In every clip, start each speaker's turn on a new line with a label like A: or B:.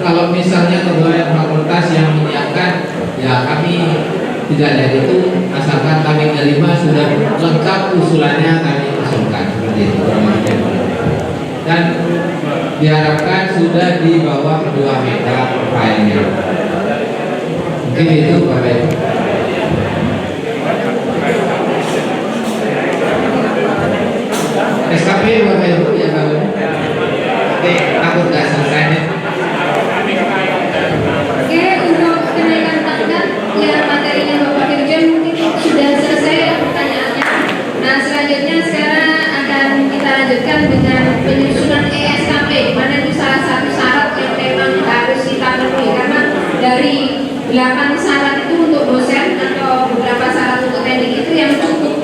A: kalau misalnya pegawai fakultas yang menyiapkan, ya kami tidak lihat itu, asalkan kami terima sudah lengkap usulannya kami usulkan seperti itu. Dan diharapkan sudah di bawah 2 meter filenya. Mungkin itu Bapak Ibu. SKP Bapak Ibu ya Bapak Ibu. Oke, takut nggak selesai nih.
B: Oke, untuk kenaikan pangkat yang materinya Bapak Dirjen mungkin sudah selesai ya pertanyaannya. Nah, selanjutnya sekarang akan kita lanjutkan dengan penyusunan ESKP, mana itu salah satu syarat yang memang harus kita penuhi, karena dari 8 syarat itu untuk dosen atau beberapa syarat untuk teknik itu yang cukup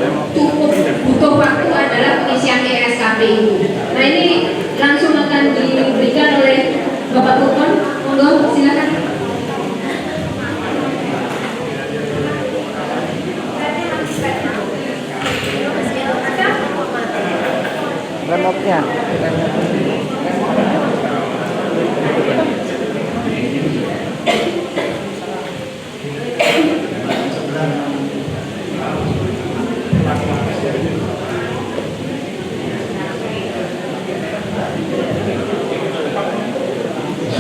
B: butuh waktu adalah pengisian ESKP itu. Nah, ini langsung akan diberikan oleh Bapak Kupon. Monggo silakan.
C: Remote-nya.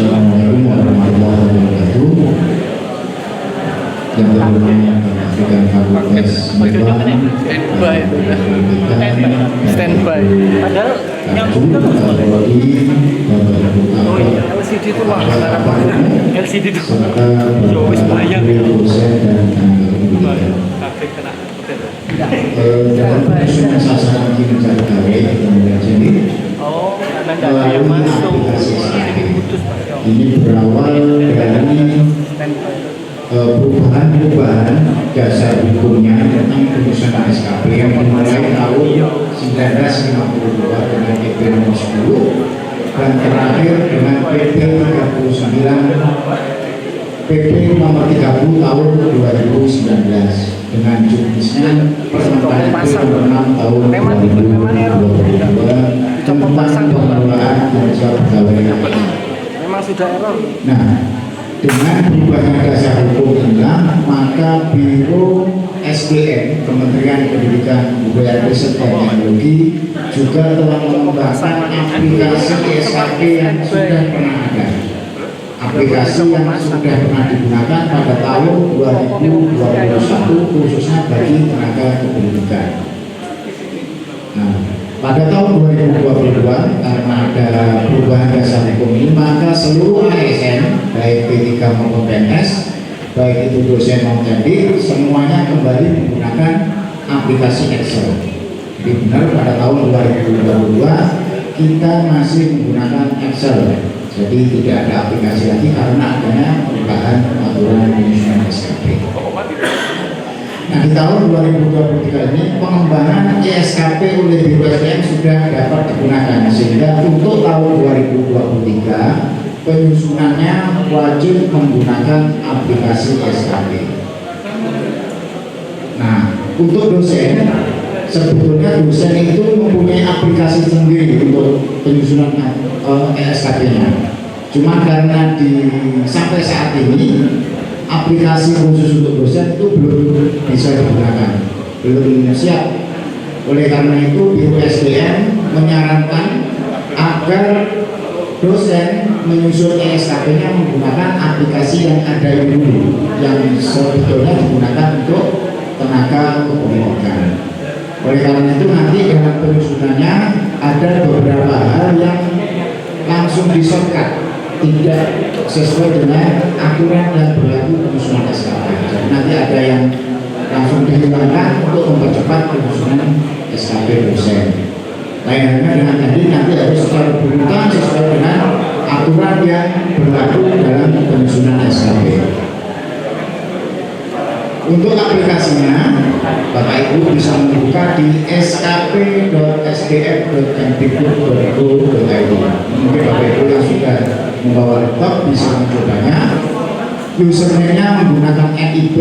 D: Assalamualaikum warahmatullahi wabarakatuh. Yang berhubungan dengan Fakultas
C: Standby. Padahal yang LCD itu wah, LCD itu wis bayang.
D: dalam penyusunan sasaran kinerja pegawai yang jadi melalui aplikasi SKP. Ini berawal dari perubahan dasar hukumnya tentang penyusunan SKP yang dimulai tahun 1952 dengan PP nomor 10 dan terakhir dengan PP 39 nomor 30 tahun 2019 dengan juknisnya permentan nomor 6 tahun 2022 tentang pengelolaan kinerja pegawai.
C: Memang sudah error.
D: Nah, dengan perubahan dasar hukum inilah maka Biro SDM Kementerian Pendidikan Budaya Riset dan Teknologi juga telah mengembangkan aplikasi SKP yang sudah pernah ada. Aplikasi yang sudah pernah digunakan pada tahun 2021 khususnya bagi tenaga kependidikan. Nah, pada tahun 2022 karena ada perubahan dasar hukum ini maka seluruh ASN baik P3 maupun PNS baik itu dosen maupun teknik semuanya kembali menggunakan aplikasi Excel. Jadi benar pada tahun 2022 kita masih menggunakan Excel. Jadi tidak ada aplikasi lagi karena adanya perubahan aturan penyusunan SKP. Nah, di tahun 2023 ini pengembangan ESKP oleh Biro SDM sudah dapat digunakan sehingga untuk tahun 2023 penyusunannya wajib menggunakan aplikasi ESKP. Nah, untuk dosen sebetulnya dosen itu mempunyai aplikasi sendiri untuk penyusunan ESKP-nya. Cuma karena sampai saat ini aplikasi khusus untuk dosen itu belum bisa digunakan, belum siap. Oleh karena itu Biro SDM menyarankan agar dosen menyusun ESKP-nya menggunakan aplikasi yang ada dulu, yang sebetulnya digunakan untuk tenaga kependidikan. Oleh karena itu nanti dalam penyusunannya ada beberapa hal yang langsung di-shortcut, tidak sesuai dengan aturan yang berlaku penyusunan SKP. Jadi nanti ada yang langsung dihilangkan untuk mempercepat penyusunan SKP dosen. Lain halnya dengan tadi nanti harus secara berurutan sesuai dengan aturan yang berlaku dalam penyusunan SKP. Untuk aplikasinya, Bapak Ibu bisa membuka di skp.sdm.kemdikbud.go.id. Mungkin Bapak Ibu yang sudah membawa laptop bisa mencobanya. Username-nya menggunakan NIB,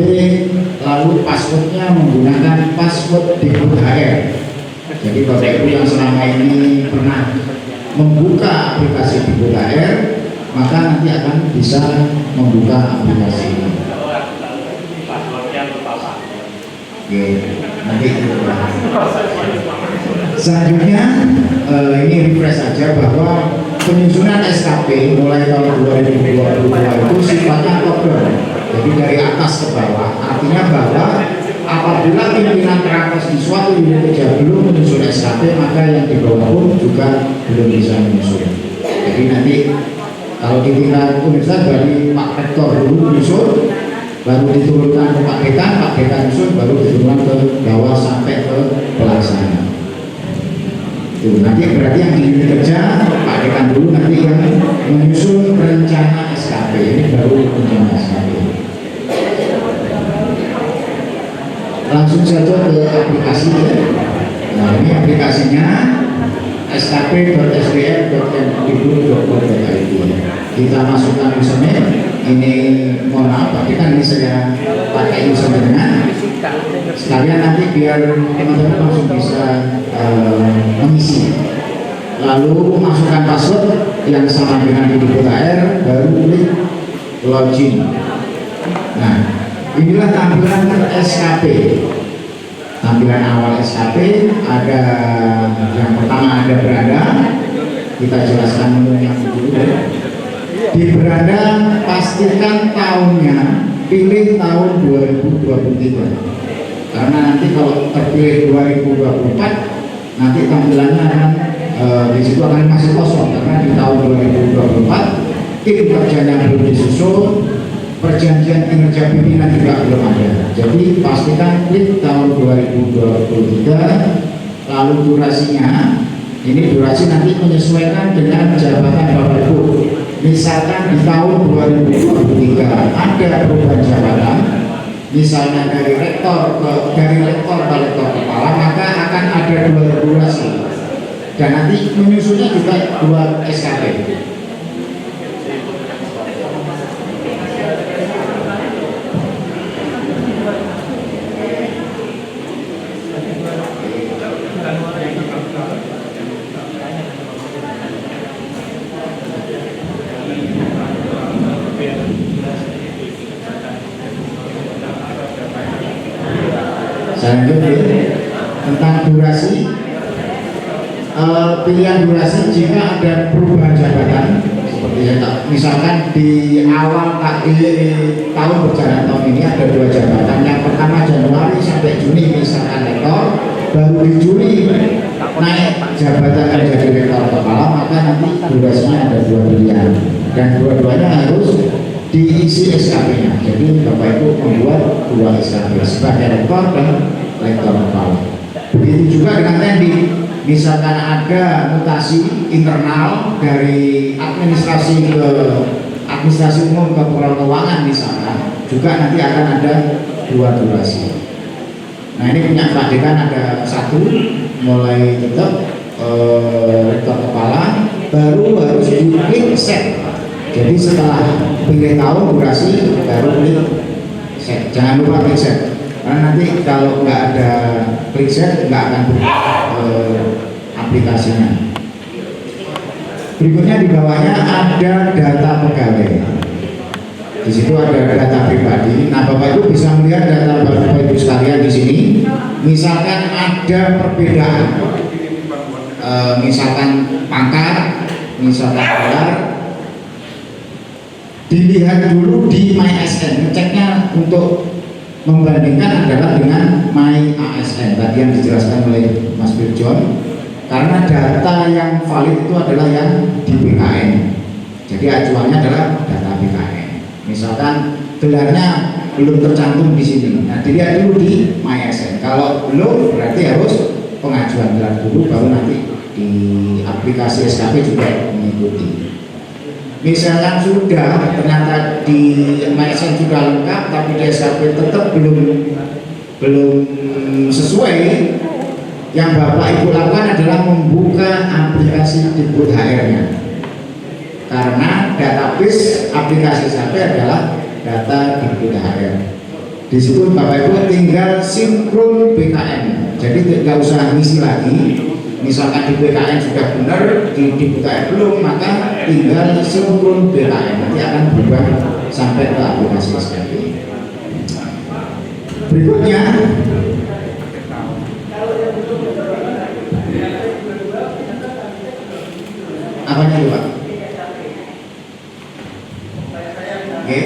D: lalu passwordnya menggunakan password Dikbud HR. Jadi Bapak Ibu yang selama ini pernah membuka aplikasi Dikbud HR maka nanti akan bisa membuka aplikasi ini. Oke, nanti selanjutnya ini refresh saja bahwa penyusunan SKP mulai tahun 2022 itu sifatnya top down, jadi dari atas ke bawah. Artinya bahwa apabila pimpinan terangkas di suatu unit kerja belum menyusun SKP, maka yang di bawah pun juga belum bisa menyusun. Jadi nanti kalau di tingkat universitas dari Pak Rektor dulu menyusun, baru diturunkan ke Pak Dekan menyusun, baru diturunkan ke bawah sampai ke pelaksana. Itu nanti berarti yang di unit kerja Pak Dekan dulu, nanti yang menyusun rencana SKP, ini baru rencana SKP. Langsung saja ke aplikasi. Nah, ini aplikasinya skp.sdm.kemdikbud.go.id. Kita masukkan username. Ini mohon maaf, tapi kan ini saya pakai username. Sekalian nanti biar teman-teman langsung bisa mengisi. Lalu masukkan password yang sama dengan Kemdikbud.HR, baru klik login. Nah, inilah tampilan SKP. Tampilan awal SKP ada yang pertama ada beranda. Kita jelaskan menu yang dulu. Di beranda pastikan tahunnya, pilih tahun 2023. Karena nanti kalau terpilih 2024, nanti tampilannya akan di situ akan masih kosong karena di tahun 2024 tim kerjanya belum disusun. Perjanjian kinerja pimpinan juga belum ada. Jadi pastikan klik tahun 2023. Lalu durasinya, ini durasi nanti menyesuaikan dengan jabatan Bapak Ibu. Misalkan di tahun 2023 ada perubahan jabatan, misalnya dari rektor ke lektor kepala, maka akan ada 2 durasi. Dan nanti menyusunnya juga 2 SKP. Selanjutnya tentang durasi, pilihan durasi jika ada perubahan jabatan seperti yang misalkan di awal tahun berjalan tahun ini ada 2 jabatan. Yang pertama Januari sampai Juni misalkan rektor, baru di Juli naik jabatan menjadi rektor kepala, maka nanti durasinya ada 2 pilihan dan dua-duanya harus diisi SKP-nya. Jadi Bapak Ibu membuat 2 SKP sebagai rektor dan rektor kepala. Begitu juga dengan teknik. Misalkan ada mutasi internal dari administrasi ke administrasi umum ke keuangan misalkan, juga nanti akan ada 2 durasi. Nah, ini punya Pak Dekan ada 1 mulai tetap rektor kepala, baru harus diklik set. Jadi setelah pilih tahun durasi baru klik set. Jangan lupa klik set. Karena nanti kalau nggak ada klik set nggak akan buka aplikasinya. Berikutnya di bawahnya ada data pegawai. Di situ ada data pribadi. Nah, Bapak Ibu bisa melihat data Bapak Ibu sekalian di sini. Misalkan ada perbedaan, misalkan pangkat, misalkan gelar. Dilihat dulu di MyASN, ngeceknya untuk membandingkan adalah dengan MyASN tadi yang dijelaskan oleh Mas Firjon, karena data yang valid itu adalah yang di BKN. Jadi acuannya adalah data BKN. Misalkan gelarnya belum tercantum di sini, nah dilihat dulu di MyASN. Kalau belum berarti harus pengajuan gelar dulu, baru nanti di aplikasi SKP juga mengikuti. Misalkan sudah ternyata di MyASN sudah lengkap tapi di SKP tetap belum sesuai, yang Bapak Ibu lakukan adalah membuka aplikasi Kemdikbud.HR-nya, karena database aplikasi SKP adalah data Kemdikbud.HR. Di situ Bapak Ibu tinggal sinkron BKN, jadi tidak usah ngisi lagi, misalkan di BKN sudah benar, di BKN belum, maka tinggal sinkron BKN, nanti akan berubah sampai ke aplikasi SKP. Berikutnya, apanya itu Pak? Oke.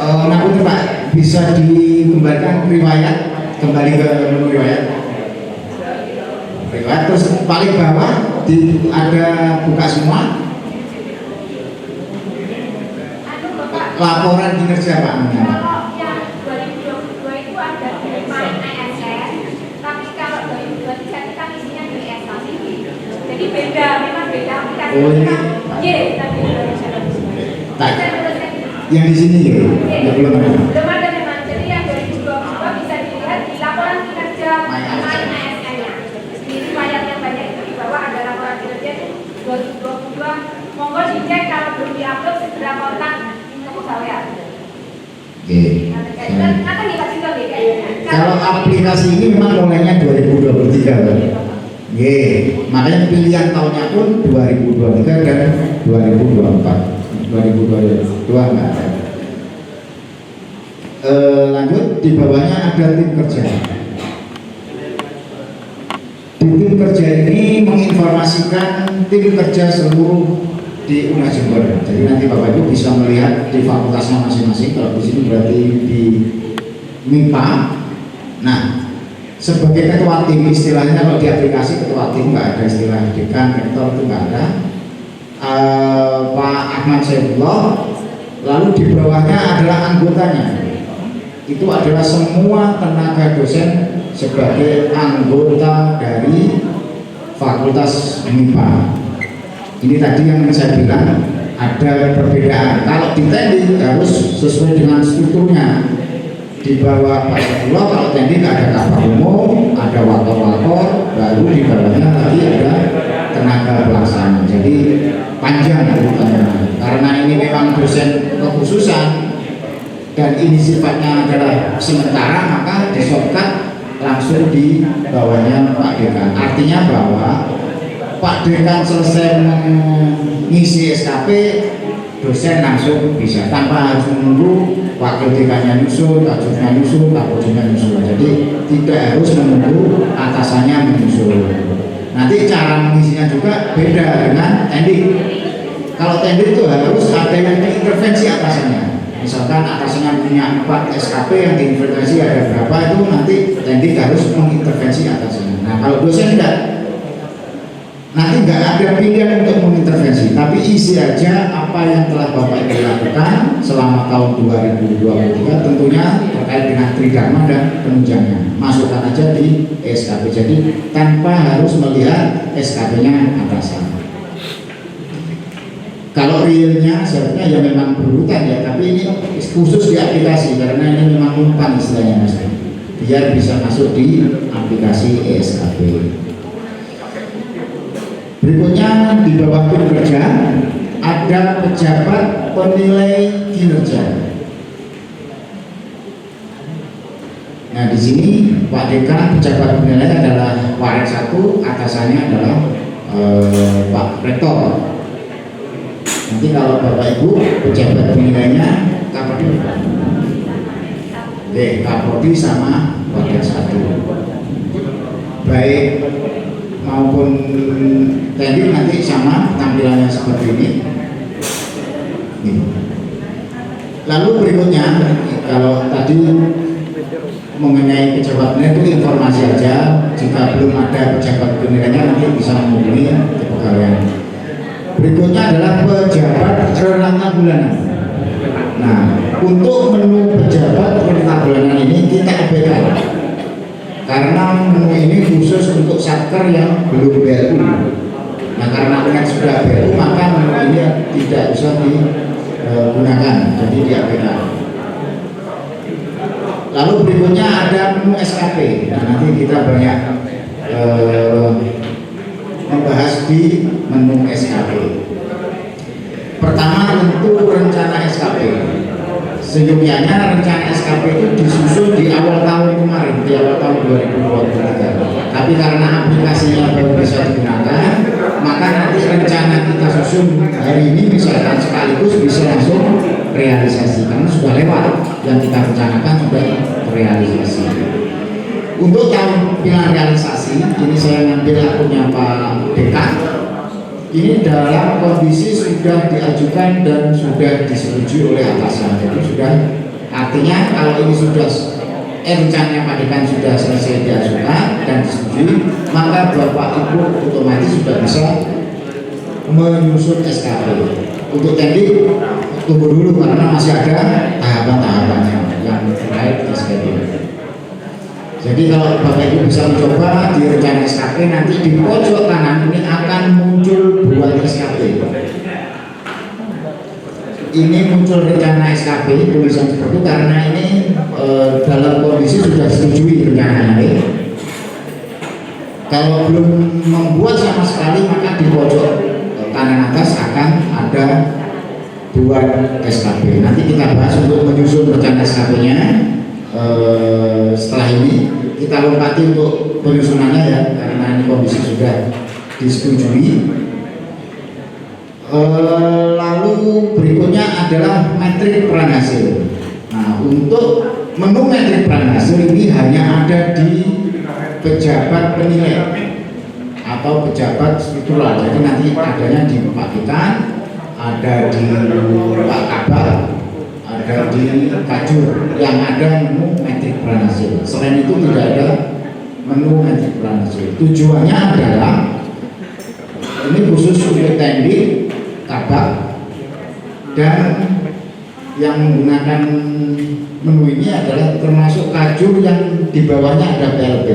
D: Namun Pak, bisa dikembalikan riwayat, kembali ke menu riwayat. Riwayat terus paling bawah ada buka semua. Laporan kinerja Pak.
B: Kalau yang 2022 itu ada main ASN, tapi kalau 2023 kita isinya di SKP. Jadi beda, memang beda aplikasi.
D: Oh, ini.
B: Tapi
D: Tak. Yang di sini ya, belum ada.
B: belum ada memang. Jadi yang 2022 bisa dilihat di laporan kinerja main ASN-nya. Di riwayat yang banyak itu di bawah ada laporan kinerja itu 2022. Monggo dicek, kalau belum diupload segera kontak kepegawaian.
D: Oke.
B: Akan dikasih tahu ya kayaknya.
D: Kalau aplikasi ini memang mulainya 2023 Pak. Oke, makanya pilihan tahunnya pun 2023 dan 2024. 2022 enggak ada. Lanjut, di bawahnya ada tim kerja. Di tim kerja ini menginformasikan tim kerja seluruh di UNAS Jember. Jadi nanti Bapak Ibu bisa melihat di fakultasnya masing-masing. Kalau di sini berarti di MIPA. Nah, sebagai ketua tim, istilahnya kalau di aplikasi ketua tim nggak ada istilah dekan, rektor itu nggak ada. Pak Ahmad Saifullah, lalu di bawahnya adalah anggotanya. Itu adalah semua tenaga dosen sebagai anggota dari Fakultas MIPA. Ini tadi yang saya bilang ada perbedaan. Kalau di teknik harus sesuai dengan strukturnya. Di bawah Pak Saifullah, kalau teknik ada kapal umum, ada wakor-wakor, baru di bawahnya lagi ada tenaga pelaksana. Jadi panjang urutannya. Karena ini memang dosen kekhususan dan ini sifatnya adalah sementara, maka di-shortcut langsung di bawahnya Pak Dekan. Artinya bahwa Pak Dekan selesai mengisi SKP, dosen langsung bisa tanpa harus menunggu wakil dekannya nyusul, kajutnya nyusul, kapolnya nyusul. Jadi tidak harus menunggu atasannya menyusul. Nanti cara mengisinya juga beda dengan tendik. Kalau tendik itu harus ada yang diintervensi atasannya. Misalkan atasannya punya 4 SKP yang diintervensi ada berapa, itu nanti tendik harus mengintervensi atasannya. Nah kalau dosen tidak, nanti nggak ada pilihan untuk mengintervensi, tapi isi aja apa yang telah Bapak Ibu lakukan selama tahun 2023, tentunya terkait dengan tridharma dan penunjangnya. Masukkan aja di SKP, jadi tanpa harus melihat SKP-nya atasan. Kalau realnya seharusnya ya memang berurutan ya, tapi ini khusus di aplikasi karena ini memang umpan istilahnya Mas, biar bisa masuk di aplikasi SKP. Berikutnya di bawah tim kerja ada pejabat penilai kinerja. Nah di sini Pak Dekan pejabat penilai adalah Waret 1, atasannya adalah Pak Rektor. Nanti kalau Bapak Ibu pejabat penilainya Kapolri, Kapolri sama Waret 1. Baik maupun teknik nanti sama tampilannya seperti ini. Lalu berikutnya, kalau tadi mengenai pejabat penilai itu informasi aja. Jika belum ada pejabat penilainya nanti bisa menghubungi kepegawaian. Berikutnya adalah pejabat rentang bulanan. Nah, untuk menu pejabat rentang bulanan ini kita abaikan. Karena menu ini khusus untuk satker yang belum BLU. Nah karena UNED sudah BLU, maka menu ini tidak bisa digunakan, jadi diabaikan. Lalu berikutnya ada menu SKP. Nah nanti kita banyak membahas di menu SKP. Pertama tentu rencana SKP. Seyogyanya rencana SKP itu disusun di awal tahun kemarin, di awal tahun 2023. Tapi karena aplikasinya baru bisa digunakan, maka nanti rencana kita susun hari ini misalkan sekaligus bisa langsung realisasi karena sudah lewat yang kita rencanakan sudah terrealisasi. Untuk tampilan realisasi, ini saya ngambil akunnya Pak Dekan. Ini dalam kondisi sudah diajukan dan sudah disetujui oleh atasan. Jadi sudah, artinya kalau ini sudah rencananya Pak Dekan sudah selesai diajukan dan disetujui, maka Bapak Ibu otomatis sudah bisa menyusun SKP. Untuk teknik tunggu dulu karena masih ada tahapan-tahapannya yang terkait SKP. Jadi kalau Bapak Ibu bisa mencoba di rencana SKP, nanti di pojok kanan ini akan muncul buat SKP. Ini muncul rencana SKP tulisan seperti itu karena ini dalam kondisi sudah disetujui rencananya. Kalau belum membuat sama sekali, maka di pojok kanan atas akan ada buat SKP. Nanti kita bahas untuk menyusun rencana SKP-nya. Setelah ini kita lompati untuk penyusunannya ya, karena ini kondisi sudah disetujui. Lalu berikutnya adalah metrik peran hasil. Nah, untuk menu metrik peran hasil ini hanya ada di pejabat penilai atau pejabat struktural. Jadi nanti adanya di Pak Dekan, ada di Pak Kabak, ada di Kajur yang ada menu metrik peran hasil. Selain itu tidak ada menu metrik peran hasil. Tujuannya adalah ini khusus untuk teknik, Kabak, dan yang menggunakan menu ini adalah termasuk Kajur yang di bawahnya ada PLP.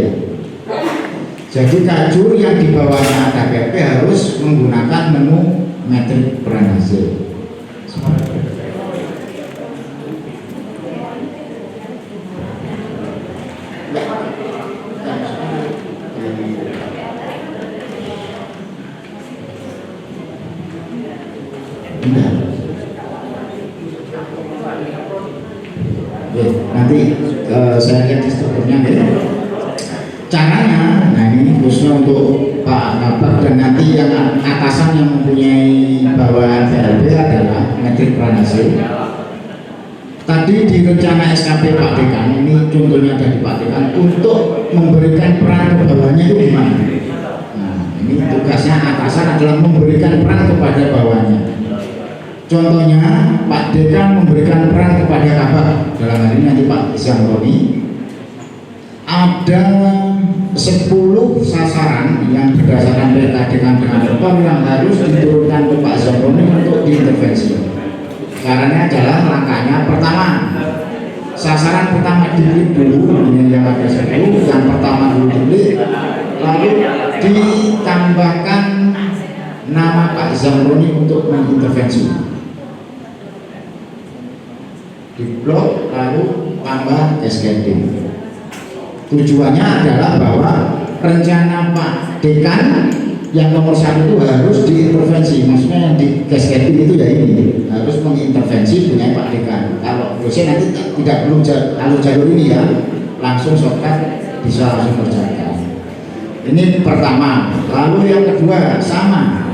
D: Jadi Kajur yang di bawahnya ada PLP harus menggunakan menu metrik peran hasil. Nanti saya lihat di strukturnya ya. Caranya, nah ini khususnya untuk Pak Kabak dan nanti yang atasan yang mempunyai bawahan PLB adalah metrik peran hasil. Tadi di rencana SKP Pak Dekan, ini contohnya dari Pak Dekan, untuk memberikan peran ke bawahnya itu gimana? Nah, ini tugasnya atasan adalah memberikan peran kepada bawahnya. Contohnya Pak Dekan memberikan peran kepada Kabak, dalam hal ini nanti Pak Zamroni. Ada 10 sasaran yang berdasarkan Pak Dekan dengan rekam yang harus diturunkan ke Pak Zamroni untuk diintervensi. Caranya adalah langkahnya pertama, sasaran pertama diklik dulu, ini yang ada 10, yang pertama dulu diklik, lalu ditambahkan nama Pak Zamroni untuk mengintervensi. Di blok lalu tambah cascading. Tujuannya adalah bahwa rencana Pak Dekan yang nomor 1 itu harus diintervensi, maksudnya yang di cascading itu ya ini harus mengintervensi punya Pak Dekan. Kalau dosen nanti tidak perlu jalur ini ya, langsung shortcut bisa langsung kerjakan. Ini pertama. Lalu yang kedua sama,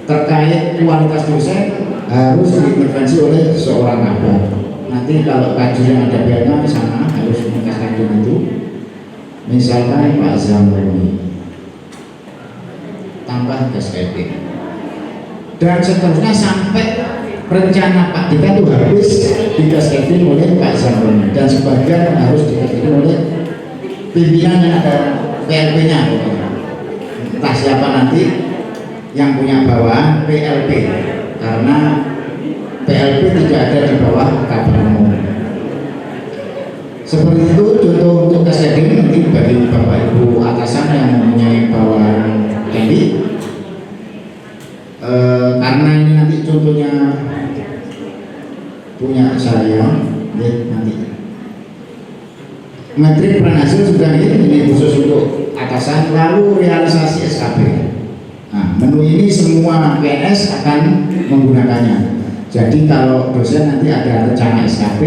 D: terkait kualitas dosen harus diintervensi oleh seorang kabak. Nanti kalau kajian yang ada biayanya sama harus meningkatkan itu. Misalkan Pak Zamroni tambah cascading. Dan seterusnya sampai rencana Pak Dekan itu habis di cascading oleh Pak Zamroni dan sebagian harus di cascading oleh pimpinan yang ada PLP-nya. Entah siapa nanti yang punya bawahan PLP, karena PLP tidak ada di bawah Kabak Umum. Seperti itu contoh untuk cascading nanti bagi Bapak Ibu atasan yang mempunyai bawahan teknik. Karena ini nanti contohnya punya saya, nanti metrik peran hasil sudah ini khusus untuk atasan. Lalu realisasi SKP. Nah, menu ini semua PNS akan menggunakannya. Jadi kalau dosen nanti ada rencana SKP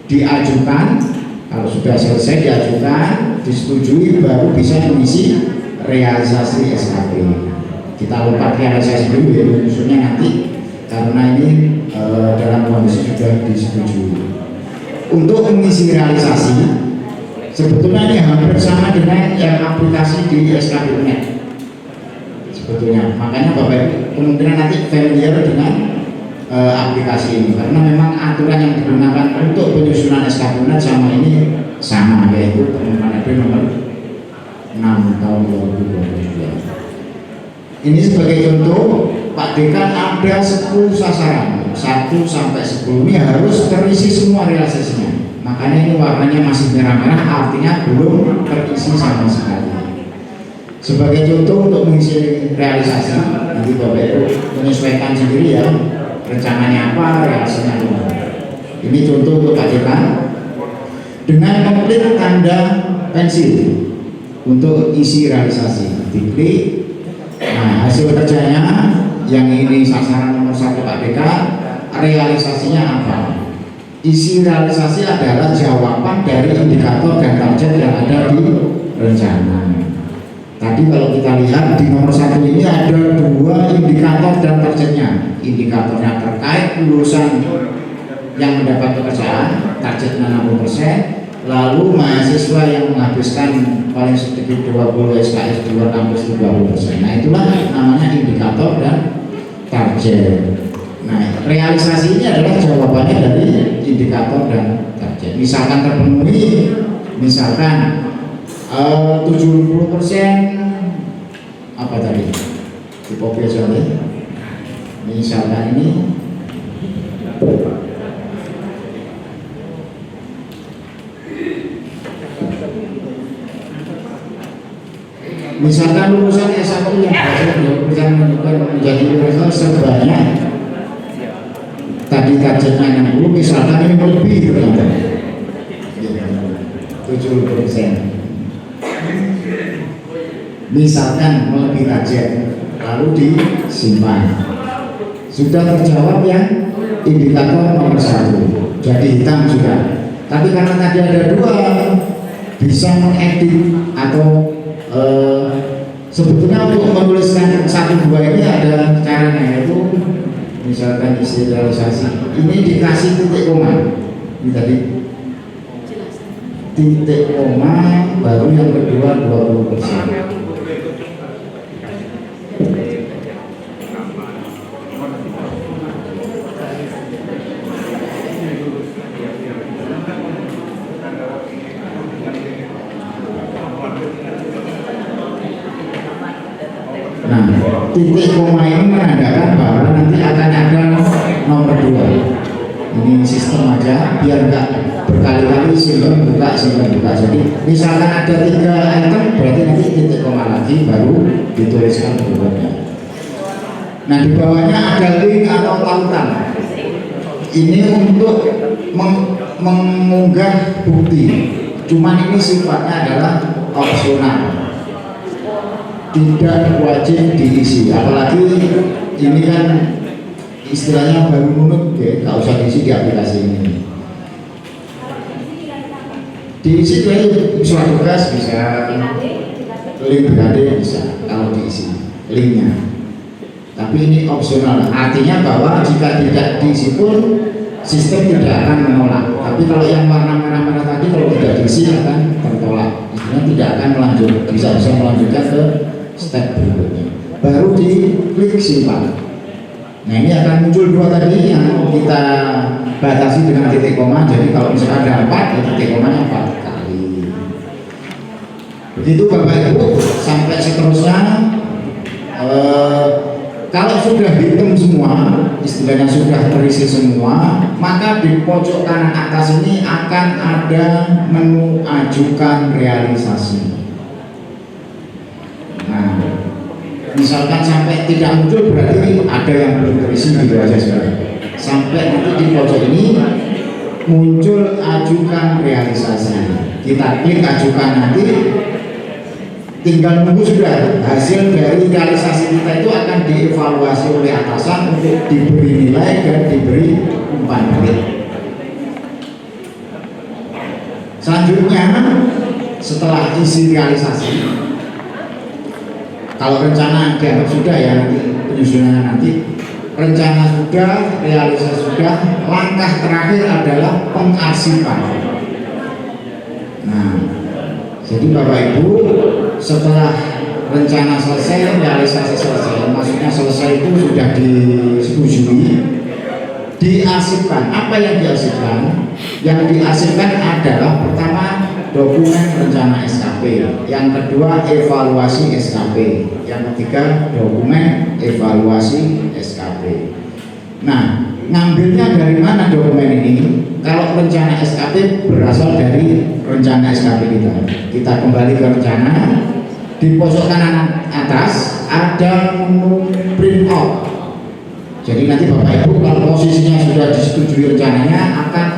D: diajukan, kalau sudah selesai diajukan, disetujui, baru bisa mengisi realisasi SKP. Kita lupa realisasi dulu ya, khususnya nanti karena ini dalam kondisi sudah disetujui. Untuk mengisi realisasi, sebetulnya ini hampir sama dengan yang aplikasi di SKP.net. Sebetulnya, makanya Bapak Ibu kemungkinan nanti familiar dengan aplikasi ini, karena memang aturan yang digunakan untuk penyusunan SKP.net sama ini sama, yaitu Permen PB nomor 6 tahun 2022. Ini sebagai contoh, Pak Dekan ada 10 sasaran, 1 sampai 10 ini harus terisi semua realisasinya. Makanya ini warnanya masih merah-merah, artinya belum terisi sama sekali. Sebagai contoh untuk mengisi realisasi, nanti Bapak Ibu menyesuaikan sendiri ya, rencananya apa, realisasinya apa. Ini contoh untuk Pak Dekan dengan mengklik tanda pensil untuk isi realisasi, diklik. Nah, hasil kerjanya yang ini sasaran nomor 1 Pak Dekan, realisasinya apa? Isi realisasi adalah jawaban dari indikator dan target yang ada di rencana. Tadi kalau kita lihat di nomor 1 ini ada 2 indikator dan targetnya. Indikatornya terkait lulusan yang mendapat pekerjaan, targetnya 60%. Lalu mahasiswa yang menghabiskan paling sedikit 20 SKS di luar kampus 20%. Nah, itulah namanya indikator dan target. Nah, realisasi ini adalah jawabannya dari indikator dan target. Misalkan terpenuhi, misalkan 70% apa tadi? Di copy aja nih. Misalkan ini misalkan lulusan S1 yang berhasil menjadi lulusan sebanyak tadi targetnya 60, misalkan ini lebih ternyata 70%. Misalkan melebihi target, lalu disimpan. Sudah terjawab yang indikator nomor 1, jadi hitam juga. Tapi karena tadi ada 2, bisa mengedit atau sebetulnya untuk menuliskan 1, 2 ini ada caranya, yaitu misalkan isi realisasi ini dikasih titik koma, ini tadi titik koma, baru yang kedua 20%. Nah, titik koma ini menandakan bahwa nanti akan ada nomor 2. Ini sistem aja biar enggak berkali-kali simpan buka. Jadi misalkan ada 3 item, berarti nanti titik koma lagi baru dituliskan berikutnya. Nah, di bawahnya ada link atau tautan. Ini untuk mengunggah bukti. Cuman ini sifatnya adalah opsional, tidak wajib diisi, apalagi ini kan istilahnya baru nunut, ya, nggak usah diisi di aplikasi ini. Diisi dari surat tugas bisa, link BKD bisa kalau diisi linknya. Tapi ini opsional, artinya bahwa jika tidak diisi pun sistem tidak akan menolak. Tapi kalau yang warna merah-merah tadi kalau tidak diisi akan tertolak, istilahnya tidak akan melanjut, bisa melanjutkan ke step berikutnya. Baru diklik simpan. Nah, ini akan muncul 2 tadi yang kita batasi dengan titik koma. Jadi kalau misalkan ada 4, ya titik komanya 4 kali. Begitu Bapak Ibu sampai seterusnya. Kalau sudah hitam semua, istilahnya sudah terisi semua, maka di pojok kanan atas ini akan ada menu ajukan realisasi. Nah, misalkan sampai tidak muncul berarti ada yang belum terisi, gitu aja sudah. Sampai nanti di pojok ini muncul ajukan realisasi. Kita klik ajukan nanti. tinggal nunggu sudah hasil dari realisasi kita itu akan dievaluasi oleh atasan untuk diberi nilai dan diberi umpan balik. Selanjutnya setelah isi realisasi, kalau rencana dianggap sudah ya nanti penyusunannya nanti rencana sudah, realisasi sudah, langkah terakhir adalah pengarsipan. Nah, jadi Bapak Ibu setelah rencana selesai, realisasi selesai, maksudnya selesai itu sudah disetujui, diarsipkan. Apa yang diarsipkan? Yang diarsipkan adalah pertama dokumen rencana SKP, yang kedua evaluasi SKP, yang ketiga dokumen evaluasi SKP. Nah, ngambilnya dari mana dokumen ini? Kalau rencana SKP berasal dari rencana SKP kita. Kita kembali ke rencana. Di pojok kanan atas ada menu print out. Jadi nanti Bapak Ibu kalau posisinya sudah disetujui rencananya akan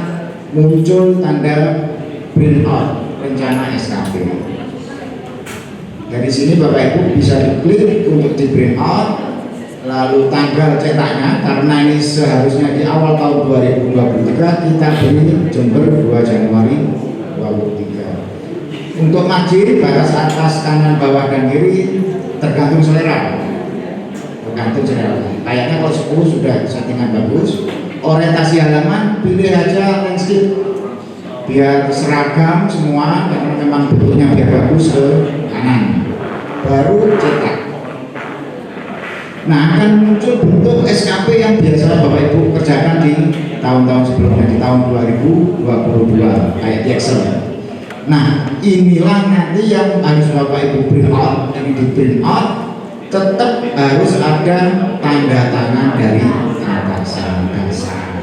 D: muncul tanda print out rencana SKP. Dari sini Bapak Ibu bisa diklik untuk di print out. Lalu tanggal cetaknya, karena ini seharusnya di awal tahun 2023, kita beri Jember 2 Januari 2023. Untuk margin batas atas, kanan, bawah, dan kiri tergantung selera. Tergantung selera. Kayaknya kalau 10 sudah settingan bagus. Orientasi halaman pilih aja landscape biar seragam semua, karena memang bentuknya biar bagus ke kanan. Baru cetak. Nah, akan muncul bentuk SKP yang biasa Bapak Ibu kerjakan di tahun-tahun sebelumnya, di tahun 2022 kayak di Excel. Nah, inilah nanti yang harus Bapak Ibu print out. Yang di print out tetap harus ada tanda tangan dari atasan dasar.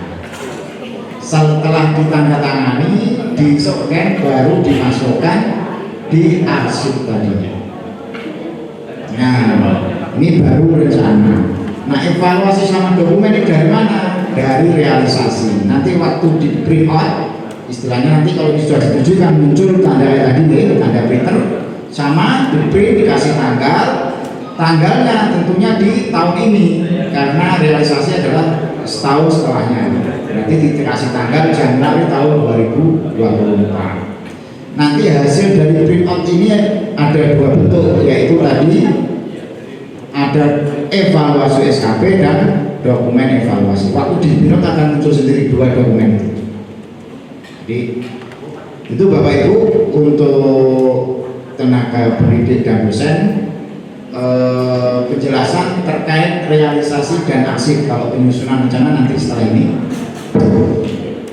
D: Setelah ditandatangani, di-scan, baru dimasukkan di arsip tadi. Nah, ini baru rencana. Nah, evaluasi sama dokumen ini dari mana? Dari realisasi. Nanti waktu di print out, istilahnya nanti kalau sudah disetujui kan muncul tanda tadi nih, tanda printer, sama di print dikasih tanggal. Tanggalnya tentunya di tahun ini karena realisasi adalah setahun setelahnya. Berarti dikasih tanggal Januari tahun 2024. Nanti hasil dari print out ini ada dua bentuk, yaitu tadi ada evaluasi SKP dan dokumen evaluasi. Waktu di Binot akan muncul sendiri dua dokumen itu. Jadi itu Bapak Ibu untuk tenaga pendidik dan dosen penjelasan terkait realisasi dan arsip. Kalau penyusunan rencana nanti setelah ini.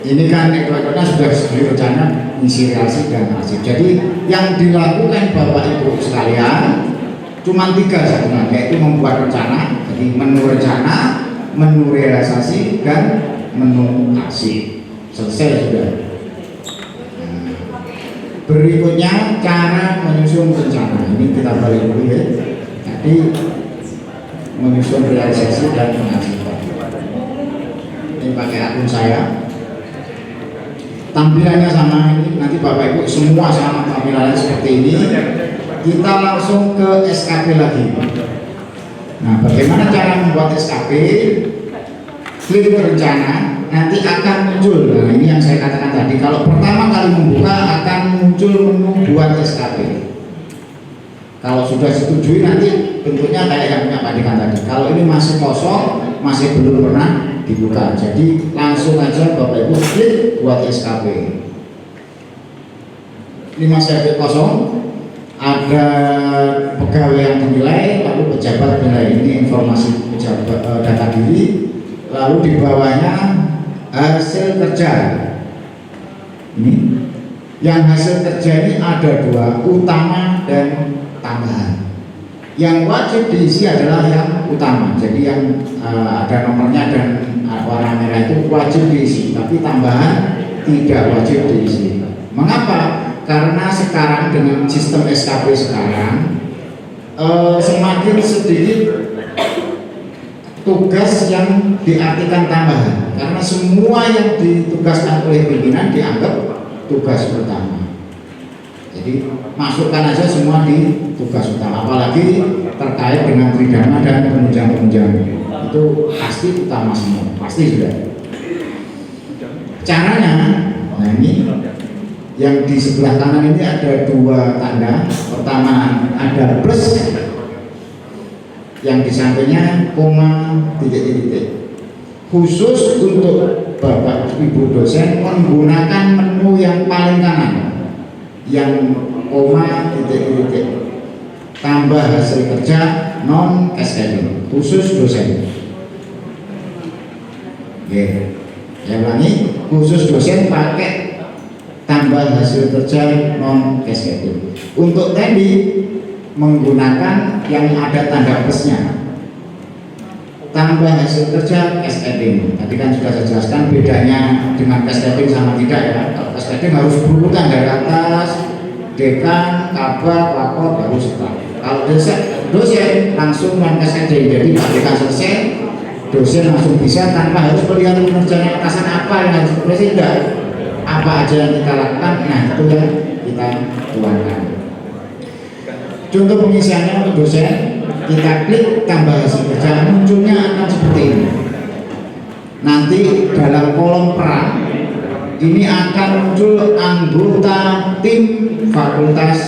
D: Ini kan ekor-ekornya sudah disetujui rencana, misi realisasi dan arsip. Jadi yang dilakukan Bapak Ibu sekalian cuma 3 sebenarnya, yaitu membuat rencana, jadi menu rencana, menu realisasi, dan menu arsip. Selesai sudah. Nah, berikutnya cara menyusun rencana. Ini kita balik dulu ya. Jadi menyusun realisasi dan pengarsipan. Ini pakai akun saya. Tampilannya sama ini. Nanti Bapak Ibu semua sama tampilannya seperti ini. Kita langsung ke SKP lagi. Nah, bagaimana cara membuat SKP? Klik rencana, nanti akan muncul. Nah, ini yang saya katakan tadi. Kalau pertama kali membuka akan muncul menu buat SKP. Kalau sudah setujui nanti bentuknya kayak yang punya Pak Dekan tadi. Kalau ini masih kosong, masih belum pernah dibuka. Jadi langsung aja Bapak Ibu klik buat SKP. Ini masih kosong. Ada pegawai yang dinilai, lalu pejabat dinilai. Ini informasi pejabat, data diri. Lalu di bawahnya hasil kerja. Ini yang hasil kerja ini ada 2, utama dan tambahan. Yang wajib diisi adalah yang utama. Jadi yang ada nomornya dan warna merah itu wajib diisi, tapi tambahan tidak wajib diisi. Mengapa? Karena sekarang dengan sistem SKP sekarang semakin sedikit tugas yang diartikan tambahan, karena semua yang ditugaskan oleh pimpinan dianggap tugas pertama. Jadi masukkan aja semua di tugas utama, apalagi terkait dengan tridharma dan penunjang-penunjang itu pasti utama semua, pasti sudah. Caranya, nah ini yang di sebelah kanan ini ada dua tanda. Pertama ada plus, yang di sampingnya koma, titik-titik. Khusus untuk Bapak Ibu dosen menggunakan menu yang paling kanan, yang koma, titik-titik, tambah hasil kerja non SKD khusus dosen. Oke, saya ulangi, khusus dosen pakai tambah hasil kerja non SKD. Untuk tadi menggunakan yang ada tanda plusnya, tambah hasil kerja SKD. Tadi kan sudah saya jelaskan bedanya dengan SKD sama tidak ya. Kalau SKD harus berurutan dari atas, dekan, kabar, lapor, baru staf. Kalau dosen langsung non SKD, jadi ketika selesai dosen langsung bisa tanpa harus melihat kinerjanya atasan apa yang harus diperiksa, tidak. Apa aja yang kita lakukan, nah itu yang kita tuangkan. Contoh pengisiannya untuk dosen, kita klik tambah hasil kerja, munculnya akan seperti ini. Nanti dalam kolom peran ini akan muncul anggota tim fakultas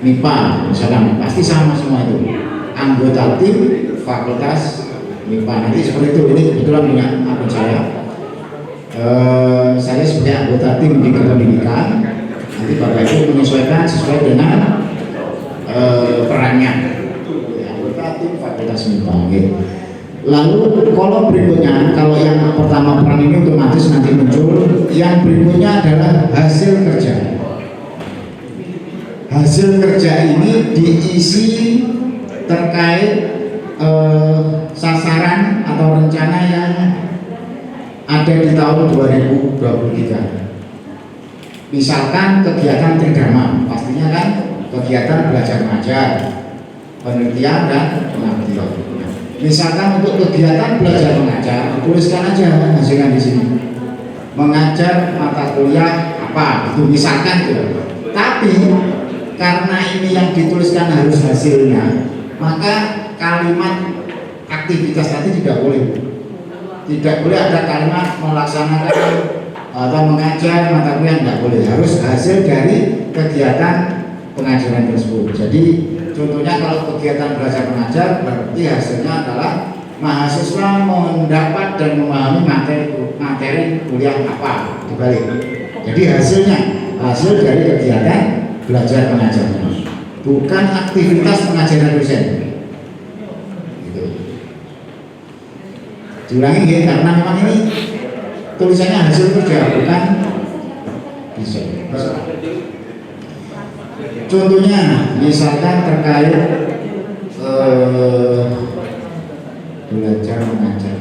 D: MIPA, misalkan pasti sama semua itu. Anggota tim fakultas MIPA nanti seperti itu. Ini kebetulan punya akun saya. Saya sebagai anggota tim di pendidikan. Nanti Bapak Ibu menyesuaikan sesuai dengan perannya. Anggota tim fakultas MIPA. Okay. Lalu kolom berikutnya, kalau yang pertama peran ini otomatis nanti muncul. Yang berikutnya adalah hasil kerja. Hasil kerja ini diisi terkait sasaran atau rencana yang ada di tahun 2023. Misalkan kegiatan tridharma, pastinya kan kegiatan belajar mengajar, penelitian dan pengabdian. Misalkan untuk kegiatan belajar mengajar, tuliskan aja hasilnya di sini. Mengajar mata kuliah apa, itu misalkan gitu. Tapi karena ini yang dituliskan harus hasilnya, maka kalimat aktivitas tadi tidak boleh. Tidak boleh ada kalimat melaksanakan atau mengajar mata kuliah, tidak boleh. Harus hasil dari kegiatan pengajaran tersebut. Jadi contohnya kalau kegiatan belajar mengajar, berarti hasilnya adalah mahasiswa mendapat dan memahami materi kuliah apa, dibalik. Jadi hasilnya hasil dari kegiatan belajar mengajar, bukan aktivitas pengajaran dosen. Gitu. Diulangi ya, karena memang ini tulisannya hasil kerja, bukan bisa. Contohnya misalkan terkait belajar mengajar.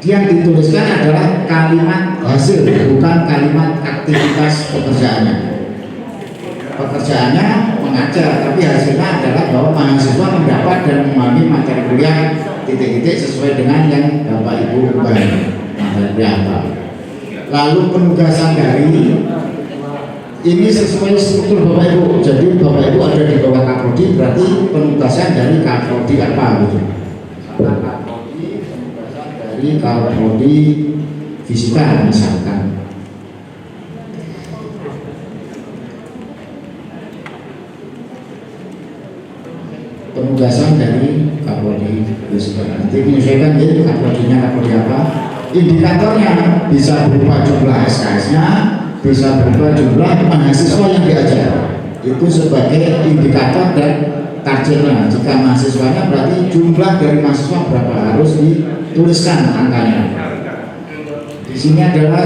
D: Yang dituliskan adalah kalimat hasil, bukan kalimat aktivitas pekerjaannya. Pekerjaannya mengajar, tapi hasilnya adalah bahwa mahasiswa mendapat dan memahami materi kuliah titik-titik sesuai dengan yang Bapak Ibu ubah materi apa. Lalu penugasan dari ini sesuai struktur Bapak Ibu. Jadi Bapak Ibu ada di bawah Kaprodi, berarti penugasan dari Kaprodi apa gitu. Kaprodi, penugasan dari Kaprodi Fisika misalkan. Penugasan dari Kaprodi Fisika. Nanti menyesuaikan jadi Kaprodinya Kaprodi apa. Indikatornya bisa berupa jumlah SKS-nya, bisa berupa jumlah mahasiswa yang diajar. Itu sebagai indikator dan targetnya. Jika mahasiswanya berarti jumlah dari mahasiswa berapa harus dituliskan angkanya. Di sini adalah